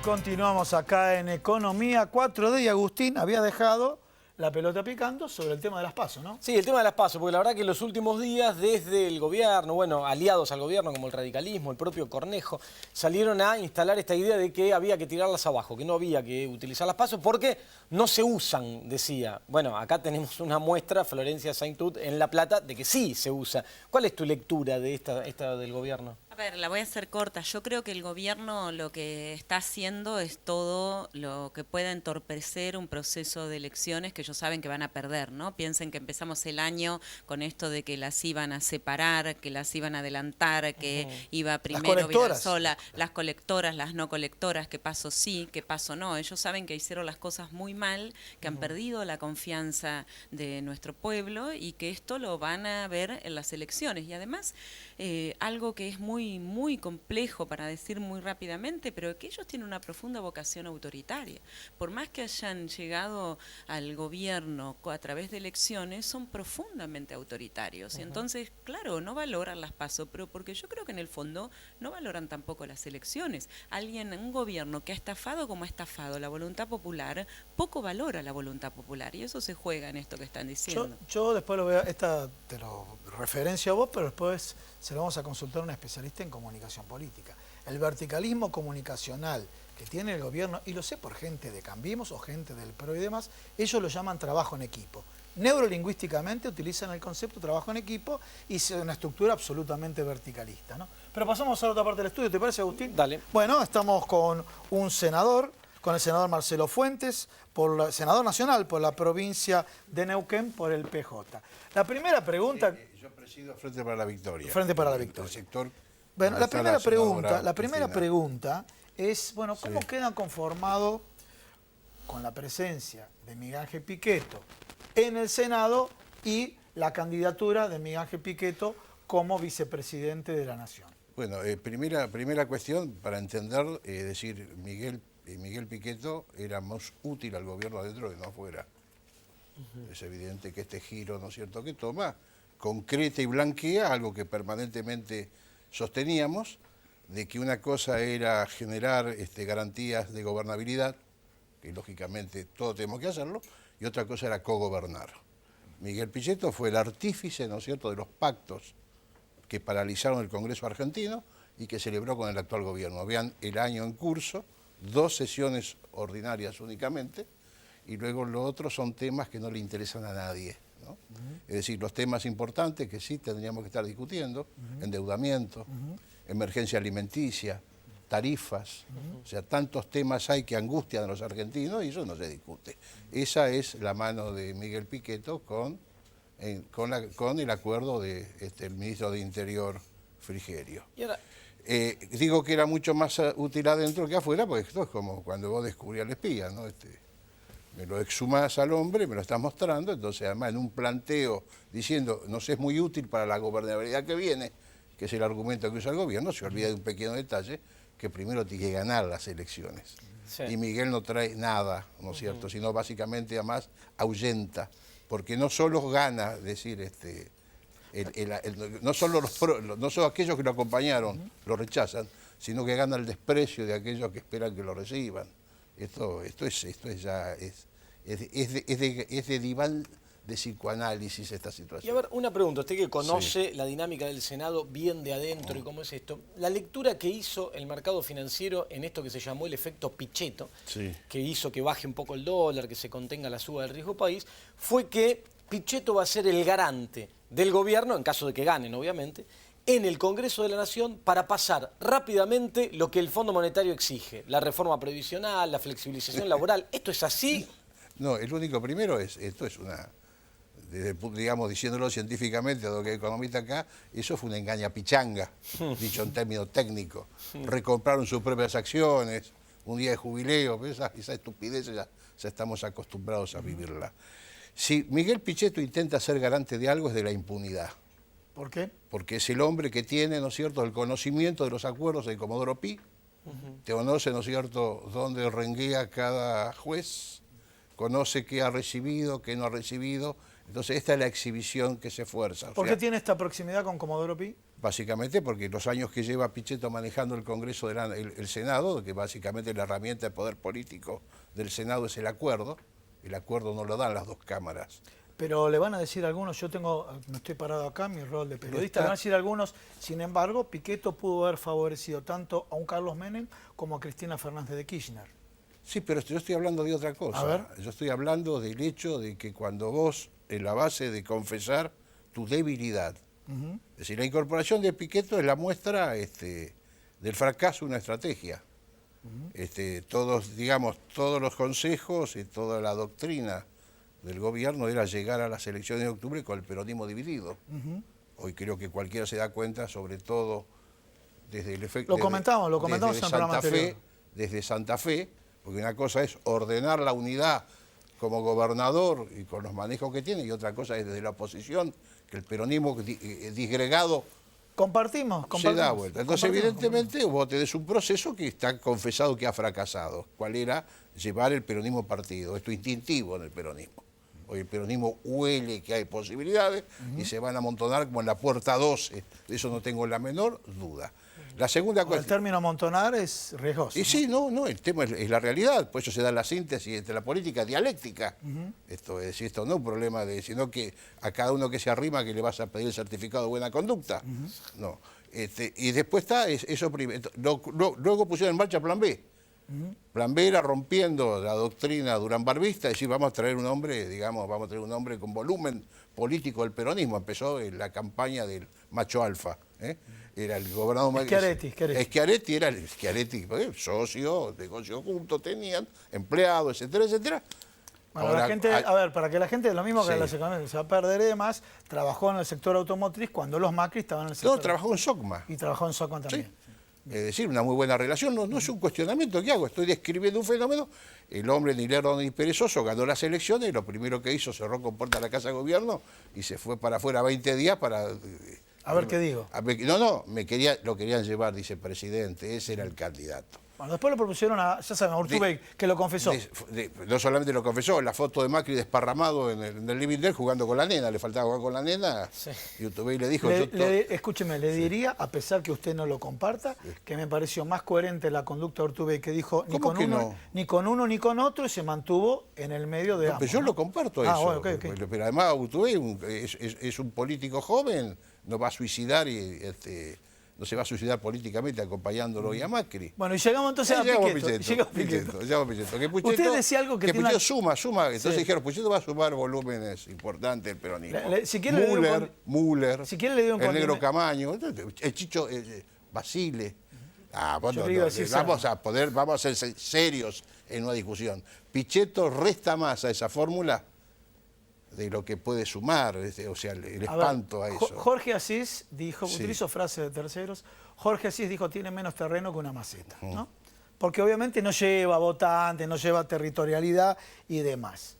continuamos acá en Economía 4D y Agustín había dejado la pelota picando sobre el tema de las PASO, ¿no? Sí, el tema de las PASO, porque la verdad que en los últimos días desde el gobierno, bueno, aliados al gobierno como el radicalismo, el propio Cornejo, salieron a instalar esta idea de que había que tirarlas abajo, que no había que utilizar las PASO porque no se usan, decía. Bueno, acá tenemos una muestra, Florencia Saintud, en La Plata, de que sí se usa. ¿Cuál es tu lectura de esta del gobierno? A ver, la voy a hacer corta. Yo creo que el gobierno lo que está haciendo es todo lo que pueda entorpecer un proceso de elecciones que ellos saben que van a perder, ¿no? Piensen que empezamos el año con esto de que las iban a separar, que las iban a adelantar, que iba primero Vidal Sola, las colectoras, las no colectoras, que paso sí, que paso no. Ellos saben que hicieron las cosas muy mal, que han perdido la confianza de nuestro pueblo y que esto lo van a ver en las elecciones. Y además, algo que es muy complejo para decir muy rápidamente, pero que ellos tienen una profunda vocación autoritaria. Por más que hayan llegado al gobierno a través de elecciones, son profundamente autoritarios. Y entonces, claro, no valoran las PASO, pero porque yo creo que en el fondo no valoran tampoco las elecciones. Un gobierno que ha estafado como ha estafado la voluntad popular, poco valora la voluntad popular. Y eso se juega en esto que están diciendo. Yo después lo veo, te lo referencio a vos, pero después se lo vamos a consultar a un especialista en comunicación política. El verticalismo comunicacional que tiene el gobierno, y lo sé por gente de Cambiemos o gente del PRO y demás, ellos lo llaman trabajo en equipo. Neurolingüísticamente utilizan el concepto trabajo en equipo y es una estructura absolutamente verticalista, ¿no? Pero pasamos a la otra parte del estudio, ¿te parece, Agustín? Dale. Bueno, estamos con un senador, con el senador Marcelo Fuentes, senador nacional por la provincia de Neuquén, por el PJ. La primera pregunta... Yo presido Frente para la Victoria. Frente para la Victoria. El sector. Bueno, la primera Cristina. pregunta es, bueno, ¿cómo quedan conformados con la presencia de Miguel Ángel Pichetto en el Senado y la candidatura de Miguel Ángel Pichetto como vicepresidente de la Nación? Bueno, primera cuestión para entender, decir, Miguel Pichetto era más útil al gobierno adentro que no afuera. Es evidente que este giro, ¿no es cierto?, que toma, concreta y blanquea algo que permanentemente sosteníamos, de que una cosa era generar garantías de gobernabilidad, que lógicamente todos tenemos que hacerlo, y otra cosa era cogobernar. Miguel Pichetto fue el artífice, ¿no es cierto?, de los pactos que paralizaron el Congreso argentino y que celebró con el actual gobierno. Vean el año en curso, 2 sesiones ordinarias únicamente, y luego lo otro son temas que no le interesan a nadie, ¿no? Es decir, los temas importantes que sí tendríamos que estar discutiendo, endeudamiento, emergencia alimenticia, tarifas, o sea, tantos temas hay que angustian a los argentinos y eso no se discute. Esa es la mano de Miguel Pichetto con el acuerdo del ministro de Interior Frigerio. Y ahora, digo que era mucho más útil adentro que afuera, porque esto es como cuando vos descubrías al espía, ¿no? Me lo exhumás al hombre, me lo estás mostrando, entonces además en un planteo diciendo nos es muy útil para la gobernabilidad que viene, que es el argumento que usa el gobierno, se olvida de un pequeño detalle, que primero tiene que ganar las elecciones. Sí. Y Miguel no trae nada, ¿no es cierto?, sino básicamente además ahuyenta, porque no solo gana, es decir, no solo aquellos que lo acompañaron lo rechazan, sino que gana el desprecio de aquellos que esperan que lo reciban. Esto es de diván de psicoanálisis esta situación. Y a ver, una pregunta, usted que conoce la dinámica del Senado bien de adentro y cómo es esto, la lectura que hizo el mercado financiero en esto que se llamó el efecto Pichetto, que hizo que baje un poco el dólar, que se contenga la suba del riesgo país, fue que Pichetto va a ser el garante del gobierno, en caso de que ganen obviamente, en el Congreso de la Nación para pasar rápidamente lo que el Fondo Monetario exige, la reforma previsional, la flexibilización laboral. ¿Esto es así? No, el único primero esto es digamos, diciéndolo científicamente, a lo que hay economista acá, eso fue una engaña pichanga, dicho en términos técnicos. Recompraron sus propias acciones, un día de jubileo, pero esa estupidez ya estamos acostumbrados a vivirla. Si Miguel Pichetto intenta ser garante de algo es de la impunidad. ¿Por qué? Porque es el hombre que tiene, ¿no es cierto?, el conocimiento de los acuerdos de Comodoro Pi, te conoce, ¿no es cierto?, dónde renguea cada juez, conoce qué ha recibido, qué no ha recibido, Entonces esta es la exhibición que se esfuerza. ¿Por qué tiene esta proximidad con Comodoro Pi? Básicamente porque los años que lleva Pichetto manejando el Congreso, el Senado, que básicamente la herramienta de poder político del Senado es el acuerdo no lo dan las dos cámaras. Pero le van a decir algunos, me estoy parado acá, mi rol de periodista, le van a decir algunos, sin embargo, Pichetto pudo haber favorecido tanto a un Carlos Menem como a Cristina Fernández de Kirchner. Sí, pero yo estoy hablando de otra cosa. A ver. Yo estoy hablando del hecho de que cuando vos, en la base de confesar tu debilidad, es decir, la incorporación de Pichetto es la muestra del fracaso de una estrategia. Todos los consejos y toda la doctrina del gobierno era llegar a las elecciones de octubre con el peronismo dividido. Hoy creo que cualquiera se da cuenta, sobre todo desde el efecto... Lo comentamos en el programa anterior. Desde Santa Fe, porque una cosa es ordenar la unidad como gobernador y con los manejos que tiene, y otra cosa es desde la oposición, que el peronismo disgregado se da vuelta. Entonces, evidentemente, vos tenés un proceso que está confesado que ha fracasado. ¿Cuál era? Llevar el peronismo partido. Esto es instintivo en el peronismo. Hoy el peronismo huele que hay posibilidades y se van a amontonar como en la puerta 12. De eso no tengo la menor duda. La segunda cuestión... El término amontonar es riesgoso. Y sí, no, el tema es la realidad. Por eso se da la síntesis entre la política dialéctica. Esto es esto no es un problema sino que a cada uno que se arrima que le vas a pedir el certificado de buena conducta. No. Y después está eso primero. Luego pusieron en marcha Plan B. Plan B era rompiendo la doctrina durán-barbista, decir, vamos a traer un hombre con volumen político del peronismo. Empezó la campaña del macho alfa. Era el gobernador Schiaretti era el socio, negocio juntos, tenían empleados, etcétera, etcétera. Bueno, ahora, para que la gente, lo mismo que en las economías, se va a perder y demás, trabajó en el sector automotriz cuando los Macri estaban en el sector... No, trabajó en SOCMA. Y trabajó en SOCMA también. Sí. Es decir, una muy buena relación, no es un cuestionamiento que hago, estoy describiendo un fenómeno. El hombre ni lerdo ni perezoso ganó las elecciones y lo primero que hizo, cerró con puerta a la Casa de Gobierno y se fue para afuera 20 días para... A ver qué digo. Lo querían llevar, dice el presidente, ese era el candidato. Bueno, después lo propusieron ya saben, a Urtubey, que lo confesó. No solamente lo confesó, la foto de Macri desparramado en el living de él jugando con la nena, le faltaba jugar con la nena, sí. Y Urtubey le dijo... Escúcheme, le diría, a pesar que usted no lo comparta, que me pareció más coherente la conducta de Urtubey, que dijo ni con uno ni con otro, y se mantuvo en el medio de ambos. Pero yo lo comparto eso. Bueno, okay. Pero además Urtubey es un político joven, no va a suicidar no se va a suicidar políticamente acompañándolo y a Macri. Bueno, y llegamos entonces a Pichetto. Usted decía algo que Pichetto suma. Entonces dijeron, Pichetto va a sumar volúmenes importantes del peronismo. Si quiere Müller, si quiere le digo el Negro Camaño, el Chicho Basile. Vamos a ser serios en una discusión. Pichetto resta más a esa fórmula de lo que puede sumar, el espanto a eso. Jorge Asís dijo, utilizo frases de terceros, Jorge Asís dijo, tiene menos terreno que una maceta, ¿no? Porque obviamente no lleva votantes, no lleva territorialidad y demás.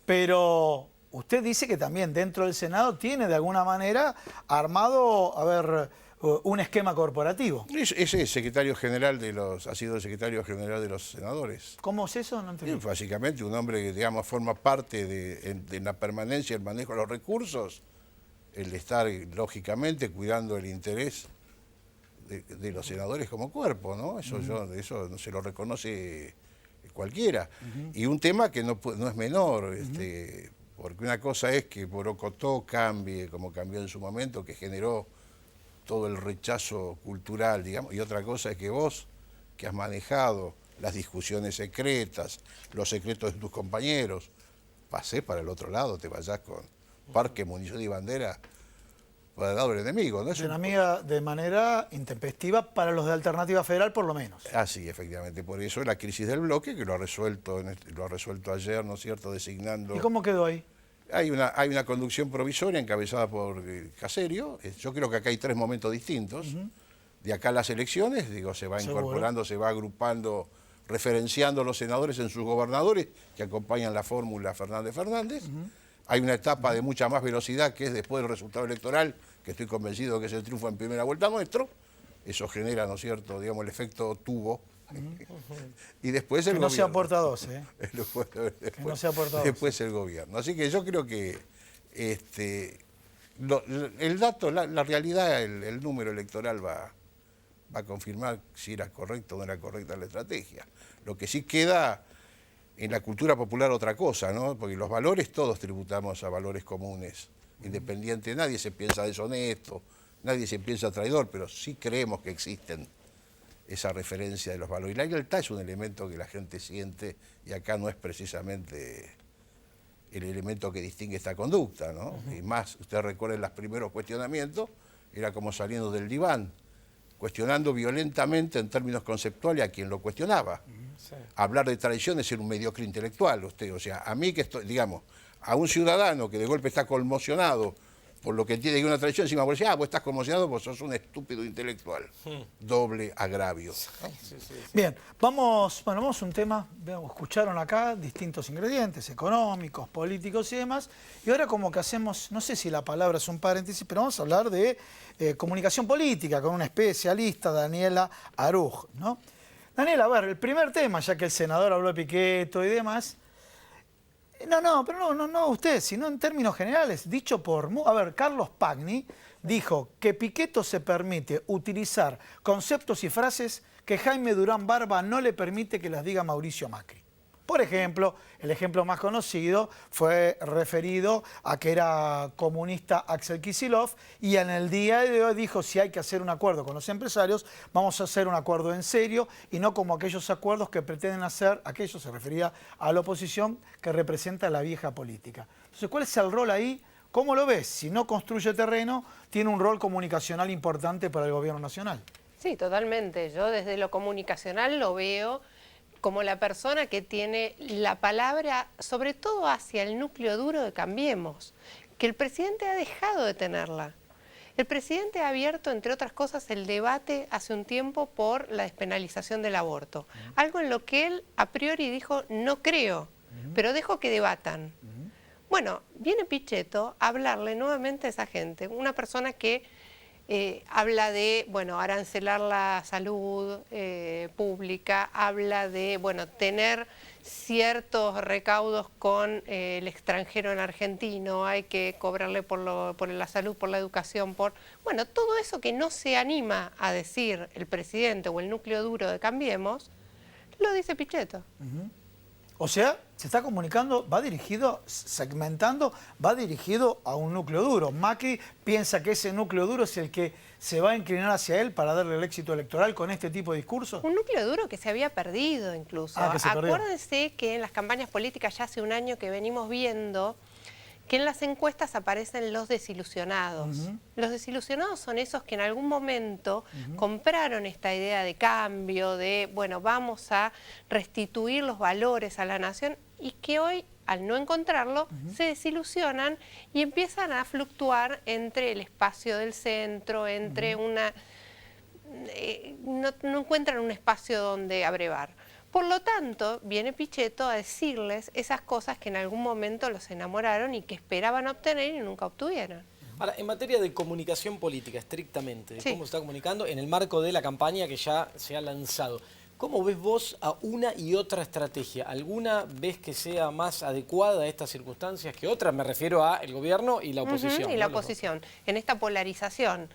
Pero usted dice que también dentro del Senado tiene de alguna manera armado, un esquema corporativo. Ese es secretario general ha sido el secretario general de los senadores. ¿Cómo es eso? No entendí. Básicamente un hombre que, digamos, forma parte de la permanencia, el manejo de los recursos, el estar, lógicamente, cuidando el interés de los senadores como cuerpo, ¿no? Eso no se lo reconoce cualquiera. Y un tema que no es menor, porque una cosa es que Borocotó cambie, como cambió en su momento, que generó todo el rechazo cultural, digamos, y otra cosa es que vos, que has manejado las discusiones secretas, los secretos de tus compañeros, pasés para el otro lado, te vayas con parque, munición y bandera para el lado del enemigo, ¿no? De manera intempestiva para los de Alternativa Federal, por lo menos. Sí, efectivamente, por eso la crisis del bloque, que lo ha resuelto ayer, ¿no es cierto?, designando... ¿Y cómo quedó ahí? Hay una conducción provisoria encabezada por Caserio. Yo creo que acá hay 3 momentos distintos. De acá a las elecciones, se va incorporando, se va agrupando, referenciando los senadores en sus gobernadores que acompañan la fórmula Fernández. Hay una etapa de mucha más velocidad que es después del resultado electoral, que estoy convencido que es el triunfo en primera vuelta nuestro. Eso genera, ¿no es cierto?, digamos, el efecto tubo. Y después el gobierno. Que no sea porta 12, Después el gobierno. Así que yo creo que El dato, la realidad, el número electoral va a confirmar si era correcta o no era correcta la estrategia. Lo que sí queda en la cultura popular otra cosa, ¿no? Porque los valores todos tributamos a valores comunes, independiente, nadie se piensa deshonesto, nadie se piensa traidor, pero sí creemos que existen esa referencia de los valores. Y la lealtad es un elemento que la gente siente y acá no es precisamente el elemento que distingue esta conducta, ¿no? Y más, ustedes recuerden los primeros cuestionamientos, era como saliendo del diván, cuestionando violentamente en términos conceptuales a quien lo cuestionaba. Sí. Hablar de traición es ser un mediocre intelectual, usted, o sea, a mí que estoy, digamos, a un ciudadano que de golpe está conmocionado por lo que entiende que una traición, encima por decir, vos estás conmocionado, vos sos un estúpido intelectual. Doble agravio. Sí. Bien, vamos a un tema, escucharon acá distintos ingredientes, económicos, políticos y demás, y ahora como que hacemos, no sé si la palabra es un paréntesis, pero vamos a hablar de comunicación política con una especialista, Daniela Aruj, ¿no? Daniela, a ver, el primer tema, ya que el senador habló de Pichetto y demás. No usted, sino en términos generales, dicho por... A ver, Carlos Pagni dijo que Pichetto se permite utilizar conceptos y frases que Jaime Durán Barba no le permite que las diga Mauricio Macri. Por ejemplo, el ejemplo más conocido fue referido a que era comunista Axel Kicillof y en el día de hoy dijo si hay que hacer un acuerdo con los empresarios, vamos a hacer un acuerdo en serio y no como aquellos acuerdos que pretenden hacer, aquello se refería a la oposición que representa la vieja política. Entonces, ¿cuál es el rol ahí? ¿Cómo lo ves? Si no construye terreno, tiene un rol comunicacional importante para el gobierno nacional. Sí, totalmente. Yo desde lo comunicacional lo veo como la persona que tiene la palabra, sobre todo hacia el núcleo duro de Cambiemos, que el presidente ha dejado de tenerla. El presidente ha abierto, entre otras cosas, el debate hace un tiempo por la despenalización del aborto. Algo en lo que él a priori dijo, no creo, pero dejo que debatan. Bueno, viene Pichetto a hablarle nuevamente a esa gente, una persona que habla de, arancelar la salud pública, habla de, tener ciertos recaudos con el extranjero en argentino, hay que cobrarle por la salud, por la educación, todo eso que no se anima a decir el presidente o el núcleo duro de Cambiemos, lo dice Pichetto. O sea, se está comunicando, va dirigido, segmentando, va dirigido a un núcleo duro. Macri piensa que ese núcleo duro es el que se va a inclinar hacia él para darle el éxito electoral con este tipo de discurso. Un núcleo duro que se había perdido incluso. Acuérdense que en las campañas políticas ya hace un año que venimos viendo que en las encuestas aparecen los desilusionados. Los desilusionados son esos que en algún momento compraron esta idea de cambio, de, vamos a restituir los valores a la nación y que hoy, al no encontrarlo, se desilusionan y empiezan a fluctuar entre el espacio del centro, entre una... no encuentran un espacio donde abrevar. Por lo tanto, viene Pichetto a decirles esas cosas que en algún momento los enamoraron y que esperaban obtener y nunca obtuvieron. Ahora, en materia de comunicación política, estrictamente, ¿cómo se está comunicando en el marco de la campaña que ya se ha lanzado? ¿Cómo ves vos a una y otra estrategia? ¿Alguna ves que sea más adecuada a estas circunstancias que otra? Me refiero a el gobierno y la oposición. Y la oposición, en esta polarización.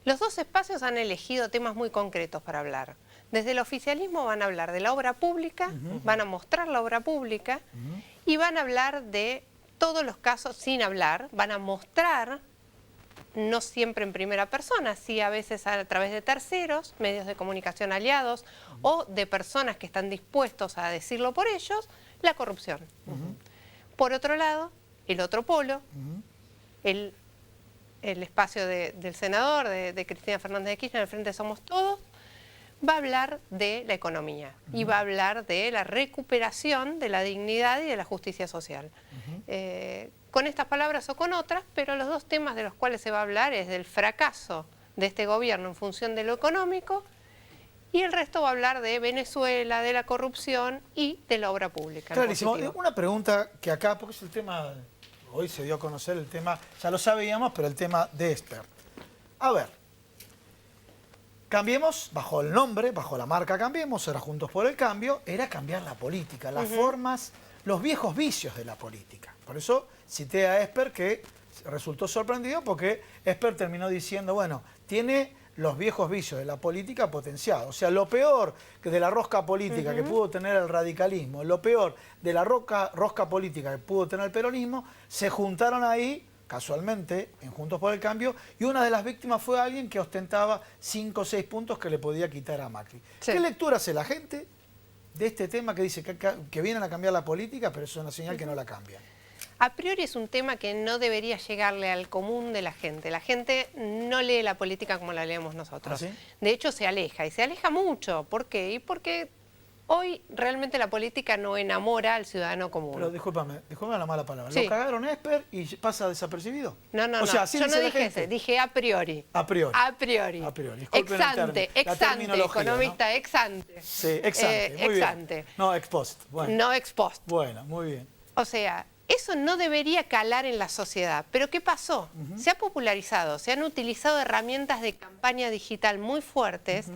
Los dos espacios han elegido temas muy concretos para hablar. Desde el oficialismo van a hablar de la obra pública, van a mostrar la obra pública y van a hablar de todos los casos sin hablar, van a mostrar, no siempre en primera persona, sí a veces a través de terceros, medios de comunicación aliados o de personas que están dispuestos a decirlo por ellos, la corrupción. Por otro lado, el otro polo, el espacio del senador, de Cristina Fernández de Kirchner, el Frente Somos Todos, va a hablar de la economía y va a hablar de la recuperación de la dignidad y de la justicia social. Con estas palabras o con otras, pero los dos temas de los cuales se va a hablar es del fracaso de este gobierno en función de lo económico y el resto va a hablar de Venezuela, de la corrupción y de la obra pública. Clarísimo. Una pregunta que acá, porque es el tema, hoy se dio a conocer el tema, ya lo sabíamos, pero el tema de Esper. A ver. Cambiemos, bajo el nombre, bajo la marca Cambiemos, era Juntos por el Cambio, era cambiar la política, las formas los viejos vicios de la política. Por eso cité a Esper, que resultó sorprendido porque Esper terminó diciendo, bueno, tiene los viejos vicios de la política potenciados. O sea, lo peor que de la rosca política que pudo tener el radicalismo, lo peor de la rosca política que pudo tener el peronismo, se juntaron ahí, casualmente, en Juntos por el Cambio, y una de las víctimas fue alguien que ostentaba 5 o 6 puntos que le podía quitar a Macri. Sí. ¿Qué lectura hace la gente de este tema que dice que vienen a cambiar la política, pero es una señal que no la cambian? A priori es un tema que no debería llegarle al común de la gente. La gente no lee la política como la leemos nosotros. ¿Ah, sí? De hecho, se aleja, y se aleja mucho. ¿Por qué? Y porque hoy realmente la política no enamora al ciudadano común. Pero discúlpame la mala palabra. Sí. ¿Lo cagaron Esper y pasa desapercibido? No, o sea, yo no dije ese, dije a priori. A priori. A priori. A priori. Ex ante, economista, ¿no? Ex ante. Sí, ex ante, muy bien. Ante. No ex post. Bueno. No ex post. Bueno, muy bien. O sea, eso no debería calar en la sociedad. ¿Pero qué pasó? Se ha popularizado, se han utilizado herramientas de campaña digital muy fuertes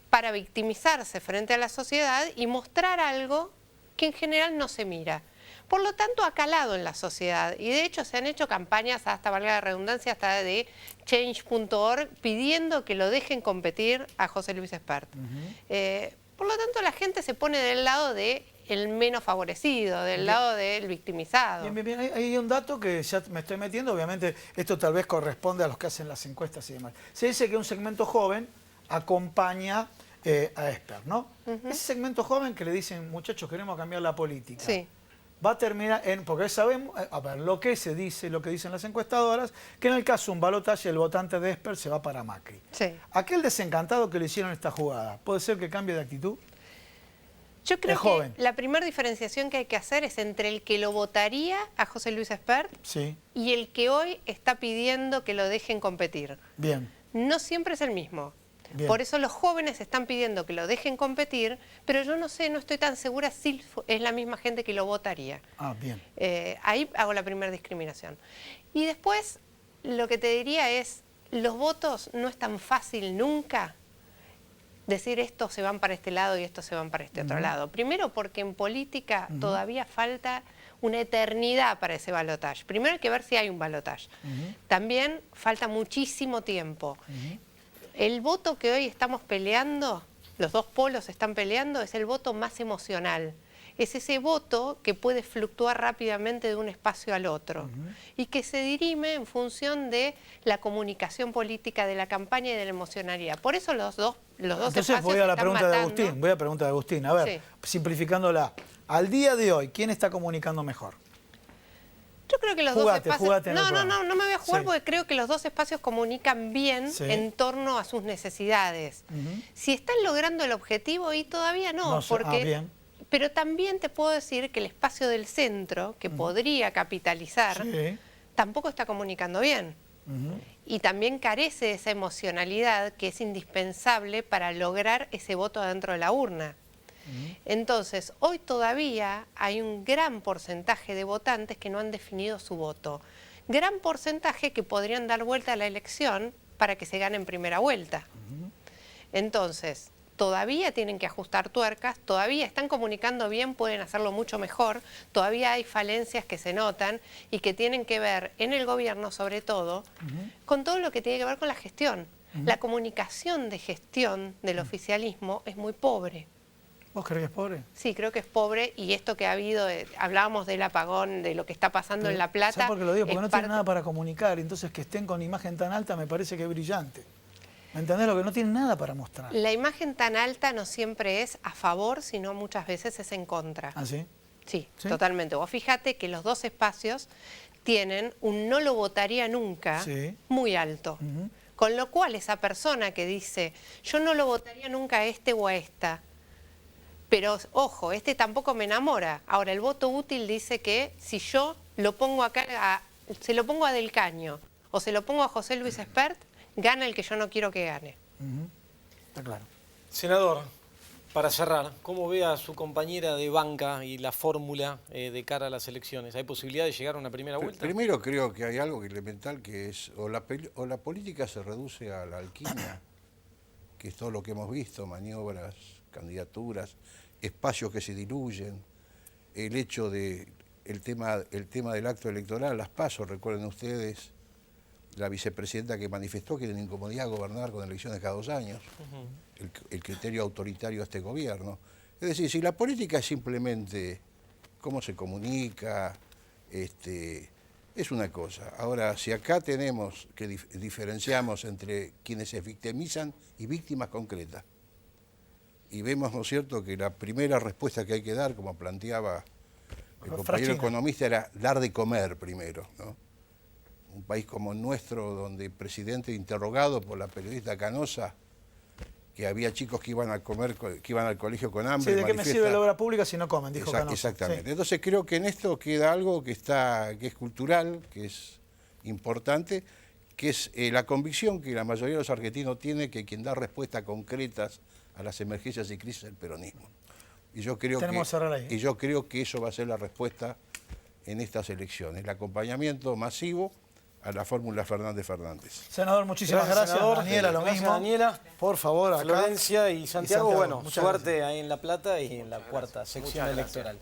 para victimizarse frente a la sociedad y mostrar algo que en general no se mira. Por lo tanto, ha calado en la sociedad. Y de hecho se han hecho campañas, hasta valga la redundancia, hasta de change.org, pidiendo que lo dejen competir a José Luis Espert. Por lo tanto, la gente se pone del lado de el menos favorecido, del lado del victimizado. Bien. Hay un dato que ya me estoy metiendo, obviamente esto tal vez corresponde a los que hacen las encuestas y demás. Se dice que un segmento joven acompaña a Esper, ¿no? Ese segmento joven que le dicen, muchachos, queremos cambiar la política. Sí. Va a terminar en, porque sabemos, a ver, lo que se dice, lo que dicen las encuestadoras, que en el caso de un balotaje el votante de Esper se va para Macri. Sí. Aquel desencantado que le hicieron esta jugada, ¿puede ser que cambie de actitud? Yo creo que la primera diferenciación que hay que hacer es entre el que lo votaría a José Luis Espert y el que hoy está pidiendo que lo dejen competir. Bien. No siempre es el mismo. Bien. Por eso los jóvenes están pidiendo que lo dejen competir, pero yo no sé, no estoy tan segura si es la misma gente que lo votaría. Ah, bien. Ahí hago la primera discriminación. Y después, lo que te diría es, los votos no es tan fácil nunca decir estos se van para este lado y estos se van para este otro lado. Primero porque en política todavía falta una eternidad para ese balotaje. Primero hay que ver si hay un balotaje. También falta muchísimo tiempo. El voto que hoy estamos peleando, los dos polos están peleando, es el voto más emocional. Es ese voto que puede fluctuar rápidamente de un espacio al otro y que se dirime en función de la comunicación política, de la campaña y de la emocionalidad. Por eso los dos Entonces voy a la pregunta de Agustín. Voy a la pregunta de Agustín. A ver, simplificándola. Al día de hoy, ¿quién está comunicando mejor? Yo creo que los dos espacios... No me voy a jugar porque creo que los dos espacios comunican bien en torno a sus necesidades. Si están logrando el objetivo y todavía no porque... bien. Pero también te puedo decir que el espacio del centro, que podría capitalizar, tampoco está comunicando bien. Y también carece de esa emocionalidad que es indispensable para lograr ese voto dentro de la urna. Entonces, hoy todavía hay un gran porcentaje de votantes que no han definido su voto. Gran porcentaje que podrían dar vuelta a la elección para que se gane en primera vuelta. Entonces, todavía tienen que ajustar tuercas, todavía están comunicando bien, pueden hacerlo mucho mejor, todavía hay falencias que se notan y que tienen que ver en el gobierno sobre todo con todo lo que tiene que ver con la gestión. La comunicación de gestión del oficialismo es muy pobre. ¿Vos crees que es pobre? Sí, creo que es pobre y esto que ha habido, hablábamos del apagón, de lo que está pasando en La Plata. ¿Sabes por qué lo digo? Porque no tienen nada para comunicar, entonces que estén con imagen tan alta me parece que es brillante. ¿Me entendés? Lo que no tienen nada para mostrar. La imagen tan alta no siempre es a favor, sino muchas veces es en contra. ¿Ah, sí? Sí, totalmente. Vos fíjate que los dos espacios tienen un no lo votaría nunca muy alto. Con lo cual esa persona que dice, yo no lo votaría nunca a este o a esta, pero ojo, este tampoco me enamora. Ahora, el voto útil dice que si yo lo pongo acá, se lo pongo a Del Caño o se lo pongo a José Luis Espert, gana el que yo no quiero que gane. Está claro. Senador, para cerrar, ¿cómo ve a su compañera de banca y la fórmula de cara a las elecciones? ¿Hay posibilidad de llegar a una primera vuelta? Primero creo que hay algo elemental que es o la política se reduce a la alquimia, que es todo lo que hemos visto, maniobras, candidaturas, espacios que se diluyen, el hecho de el tema del acto electoral, las PASO, recuerden ustedes, la vicepresidenta que manifestó que era una incomodidad gobernar con elecciones cada 2 años, el criterio autoritario de este gobierno. Es decir, si la política es simplemente cómo se comunica, es una cosa. Ahora, si acá tenemos que diferenciamos entre quienes se victimizan y víctimas concretas, y vemos, ¿no es cierto?, que la primera respuesta que hay que dar, como planteaba el compañero economista, era dar de comer primero, ¿no? Un país como el nuestro, donde el presidente interrogado por la periodista Canosa, que había chicos que iban a comer, que iban al colegio con hambre. Sí, ¿de qué me sirve la obra pública si no comen? Dijo Canosa. Exactamente. Sí. Entonces creo que en esto queda algo que es cultural, que es importante, que es la convicción que la mayoría de los argentinos tiene que quien da respuestas concretas a las emergencias y crisis es el peronismo. Y yo creo que eso va a ser la respuesta en estas elecciones, el acompañamiento masivo a la fórmula Fernández-Fernández. Senador, muchísimas gracias. Senador. Daniela, lo mismo. Daniela. Por favor, acá. Florencia y Santiago, bueno, muchas suerte gracias. ahí en La Plata y en la cuarta sección electoral.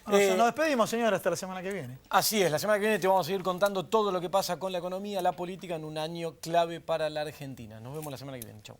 Nos despedimos, señora, hasta la semana que viene. Así es, la semana que viene te vamos a seguir contando todo lo que pasa con la economía, la política en un año clave para la Argentina. Nos vemos la semana que viene. Chau.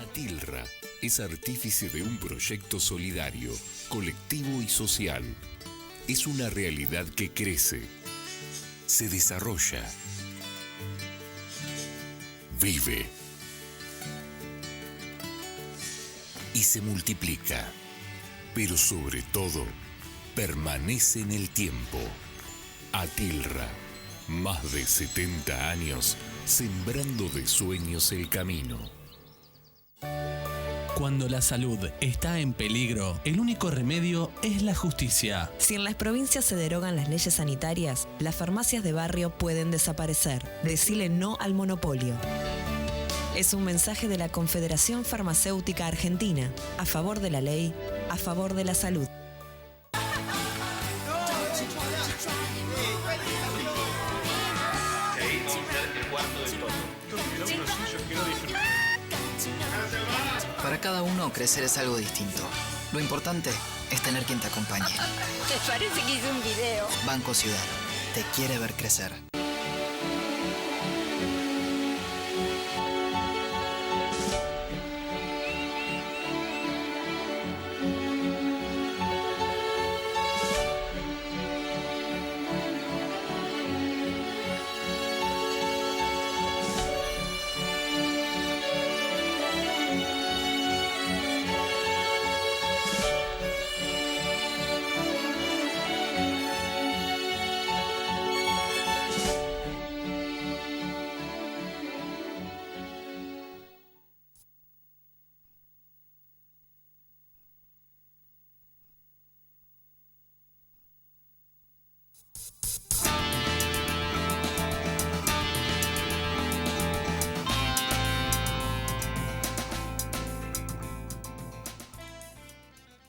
Atilra es artífice de un proyecto solidario, colectivo y social. Es una realidad que crece, se desarrolla, vive y se multiplica, pero sobre todo permanece en el tiempo. Atilra, más de 70 años sembrando de sueños el camino. Cuando la salud está en peligro, el único remedio es la justicia. Si en las provincias se derogan las leyes sanitarias, las farmacias de barrio pueden desaparecer. Decile no al monopolio. Es un mensaje de la Confederación Farmacéutica Argentina, a favor de la ley, a favor de la salud. Para cada uno, crecer es algo distinto. Lo importante es tener quien te acompañe. Me parece que hice un video. Banco Ciudad. Te quiere ver crecer.